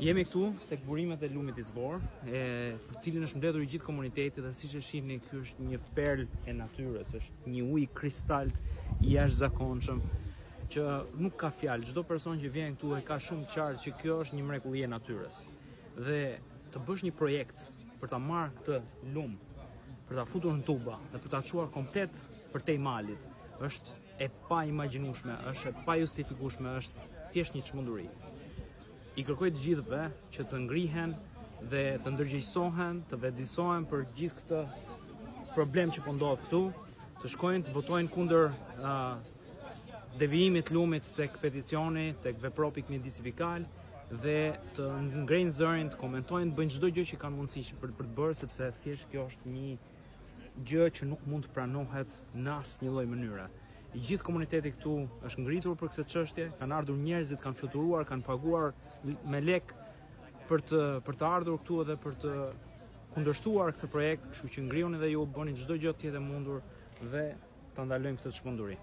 Jemi këtu tek burimet e lumit i Zvor, për cilin është mbledhur i gjithë komuniteti dhe siç e shihni, ky është një perlë e natyrës, është një ujë kristalt i jashtëzakonshëm që nuk ka fjalë. Çdo person që vjen këtu e ka shumë qartë që kjo është një mrekulli e natyrës. Dhe të bësh një projekt për ta marrë këtë lum, për ta futur në tuba dhe për ta çuar komplet përtej malit, është e pa imagjinueshme, është e pa justifikueshme, është thjesht një çmenduri. I kërkoj të gjithëve që të ngrihen dhe të ndërgjegjësohen, të vetëdijsohen për gjithë këtë problem që po ndodh këtu, të shkojnë të votojnë kundër devijimit lumit tek peticioni, tek vepropi mjedisifikal dhe të ngrejnë zërin, të komentojnë, të bëjnë çdo gjë që kanë mundësi për të bërë, sepse thjesht kjo është një gjë që nuk mund të pranohet në asnjë lloj mënyre. I gjithë komuniteti këtu është ngritur për këtë çështje, kanë ardhur njerëzit, kanë fluturuar, kanë paguar me lek për të ardhur këtu edhe për të kundërshtuar këtë projekt, kështu që ngrihuni dhe ju, bëni çdo gjë të jetë e mundur dhe ta ndalojmë këtë çmenduri.